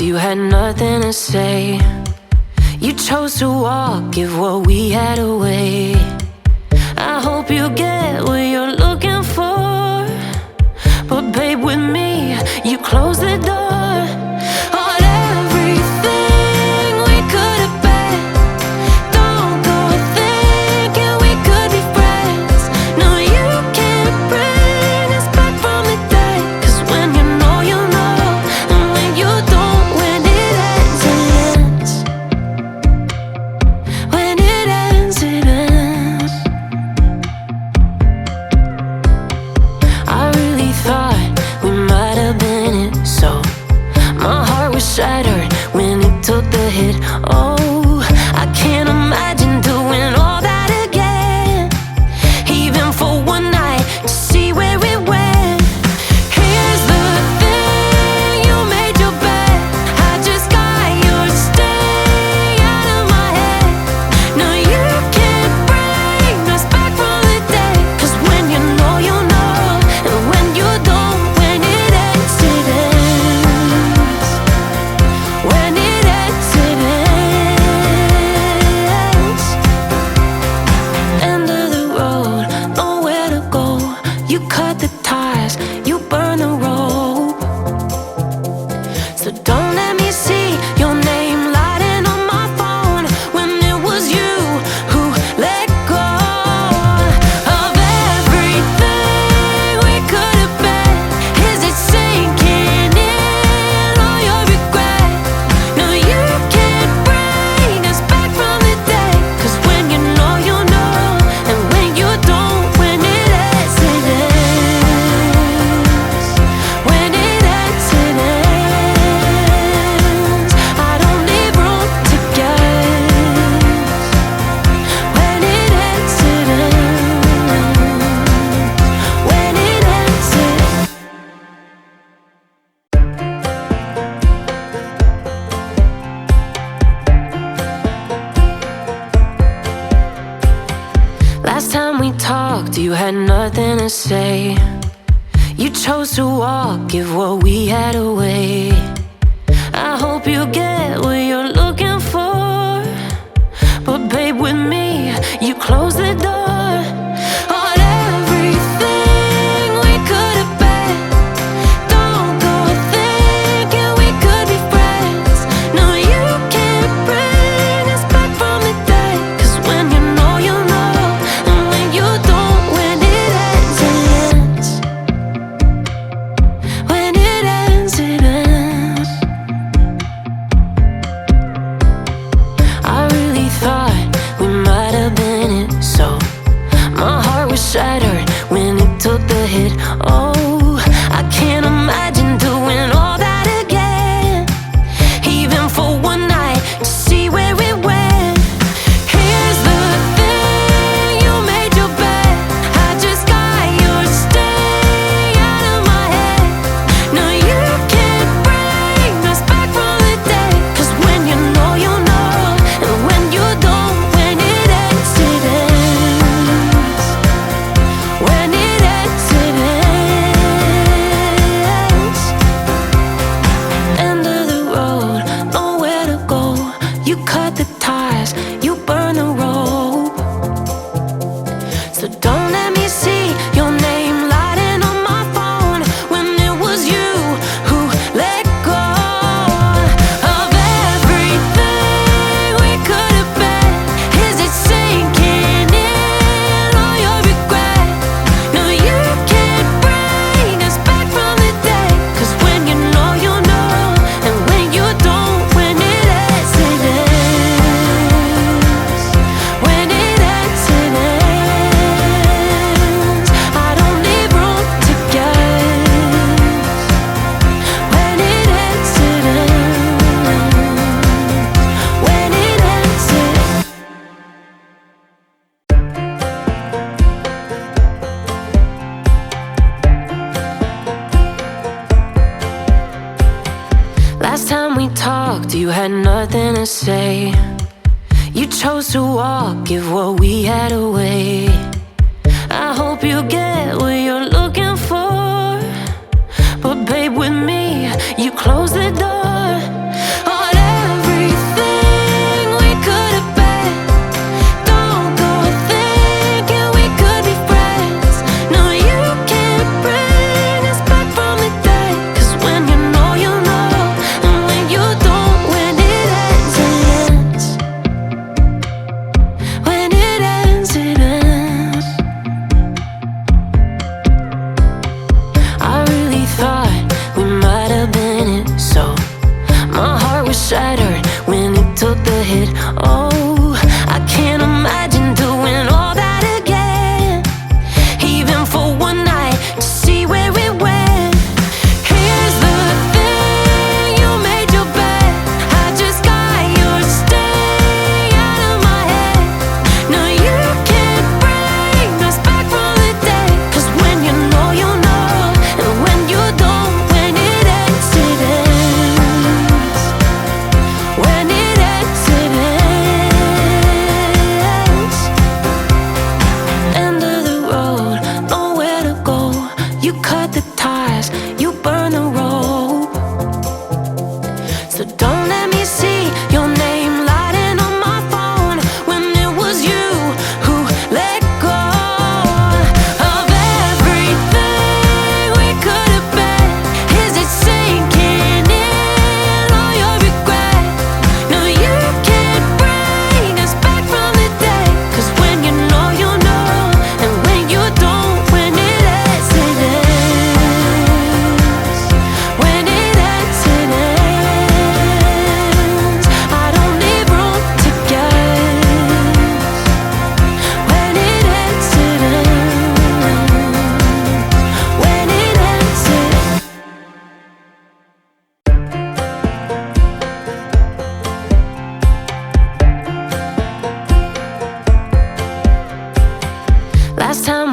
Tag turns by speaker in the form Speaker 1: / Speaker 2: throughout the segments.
Speaker 1: you had nothing to say. You chose to walk, give what we had away. I hope you get what you're looking for, but babe, with me, you close the door on everything we could have been. Don't go thinking we could be friends. No, you can't bring us back from the dead. 'Cause when you know, you know, and when you don't, when it ends, it ends. When it ends, it ends. I really thought we might have been it, so my heart was shattered when it took the hit. Oh, I can't imagine doing all that again, even for one night, to see where it went. Here's the thing, you made your bed, I just got your stay out of my head. No, you can't bring us back from the dead. 'Cause when you know, you know, and when you don't, when it ends, it ends. When it ends, it ends. End of the road, nowhere to go. You cut the ties, you burn the rope. So don't let me see your name lighting on my phone when it was you who let go of everything we could have been. Is it sinking in all your regret? No, you can't bring us back from the dead. 'Cause when you know, you know, and when you don't, when it ends, it ends. When it ends, it ends. I don't leave room to guess. When it ends, it ends. When it ends, it ends. Last time we talked, you had nothing to say. You chose to walk, give what we had away. I hope you get what you're looking for, but babe, with me, you close the door on everything we could have been. Don't go thinking we could be friends. No, you can't bring us back from the dead. 'Cause when you know, you know, and when you don't, when it ends, it ends. When it ends, it ends. I really thought we might have been it, so my heart was shattered when it took the hit. Oh, I can't imagine doing all that again, even for one night, to see where it went. Here's the thing, you made your bed, I just got your stay out of my head. No, you can't bring us back from the dead. 'Cause when you know, you know, and when you don't, when it ends, it ends. When it ends, it ends. End of the road, nowhere to go. You cut the ties, you burn the rope. So don't let me see your name lighting on my phone when it was you who let go of everything we could have been. Is it sinking in all your regret? No, you can't bring us back from the dead. 'Cause when you know, you know, and when you don't, when it ends, it ends. When it ends, it ends. I don't leave room to guess. When it ends, it ends. When it ends, it ends. Last time we talked, you had nothing to say. You chose to walk, give what we had away. I hope you get what you're looking for, but babe, with me, you close the door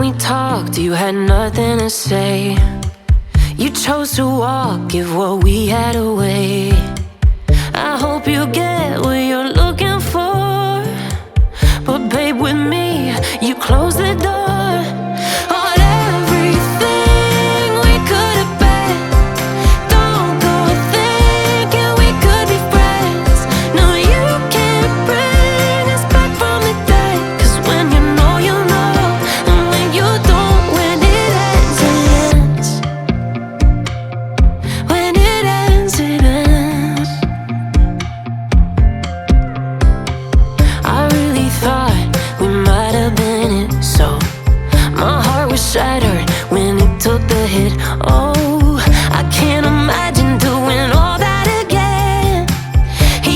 Speaker 1: we talked, you had nothing to say. You chose to walk, give what we had away. I hope you get what you're looking for, but babe, with me, you close the door on everything we could have been. Don't go thinking we could be friends. No, you can't bring us back from the dead. 'Cause when you know, you know, and when you don't, when it ends, it ends. When it ends, it ends. I really thought we might have been it, so my heart was shattered when it took the hit. Oh, I can't imagine doing all that again,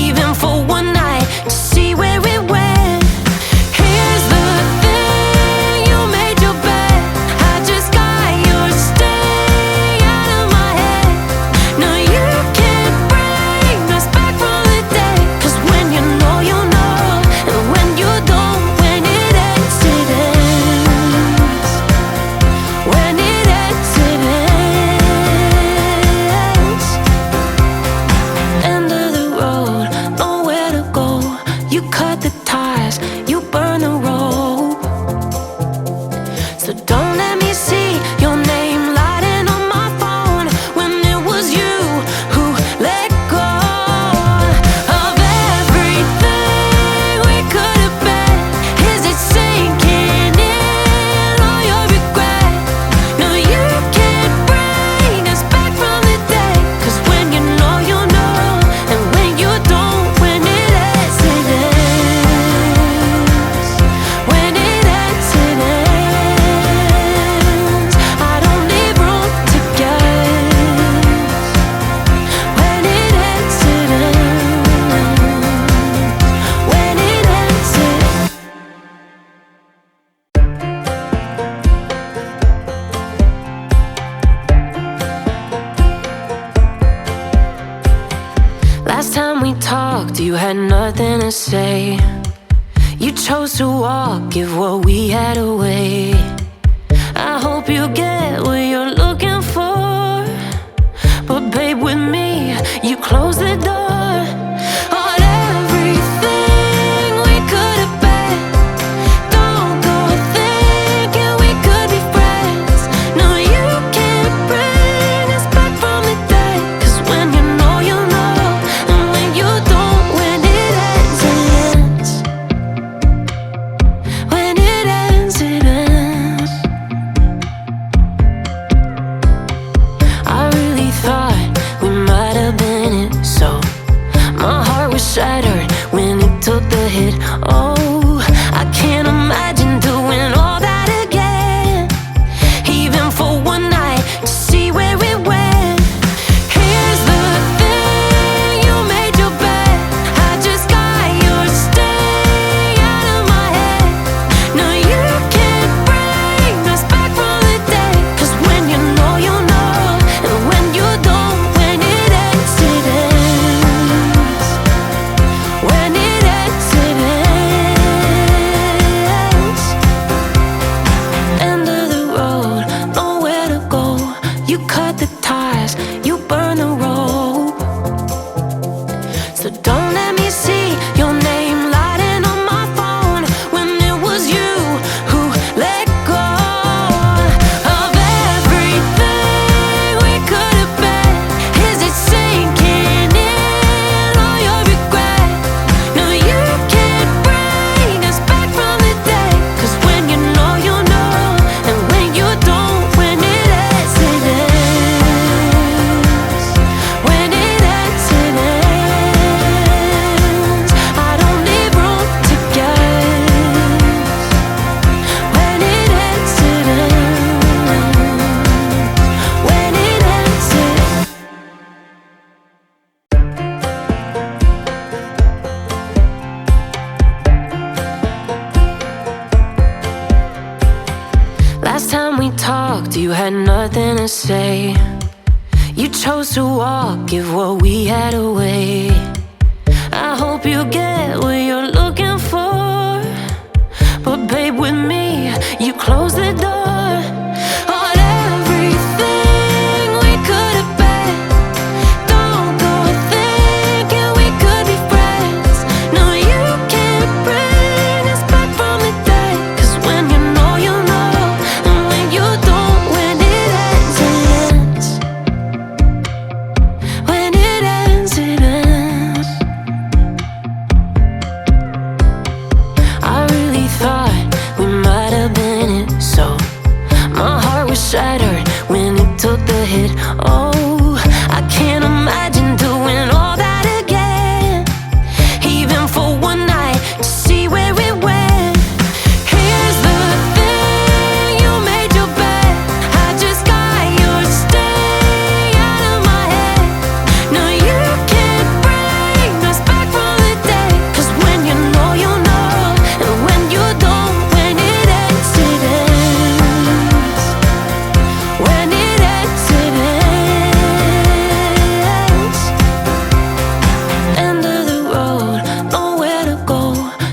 Speaker 1: even for one night, to see where it went. Here's the thing, you made your bed, I just got your stay out of my head. No, you can't bring us back from the dead. 'Cause when you know, you know, and when you don't, when it ends, it ends. When it ends, it ends. End of the road, nowhere to go. You cut the ties, you burn the rope. So don't let me see your name lighting on my phone when it was you who let go of everything we could have been. Is it sinking in all your regret? No, you can't bring us back from the dead. 'Cause when you know, you know, and when you don't, when it ends, it ends. When it ends, it ends. I don't leave room to guess. When it ends, it ends. When it ends, it ends. Last time we talked, you had nothing to say. You chose to walk, give what we had away. I hope you get what you're looking for, but babe, with me, you close the door on everything we could have been. Don't go thinking we could be friends. No, you can't bring us back from the dead. 'Cause when you know, you know, and when you don't, when it ends, it ends. When it ends, it ends. I really thought we might have been it, so my heart was shattered when it took the hit. Oh, I can't imagine doing all that again, even for one night, to see where it went. Here's the thing, you made your bed, I just got your stay out of my head. No, you can't bring us back from the dead. 'Cause when you know, you know, and when you don't, when it ends, it ends. When it ends, it ends. End of the road, nowhere to go. You cut the ties, you burn the rope. So don't let me see your name lighting on my phone when it was you who let go of everything we could have been. Is it sinking in all your regret? No, you can't bring us back from the dead. 'Cause when you know, you know, and when you don't, when it ends, it ends. When it ends, it ends. I don't leave room to guess. When it ends, it ends. When it ends, it ends. Last time we talked, you had nothing to say. You chose to walk, give what we had away. I hope you get what you're looking for, but babe, with me,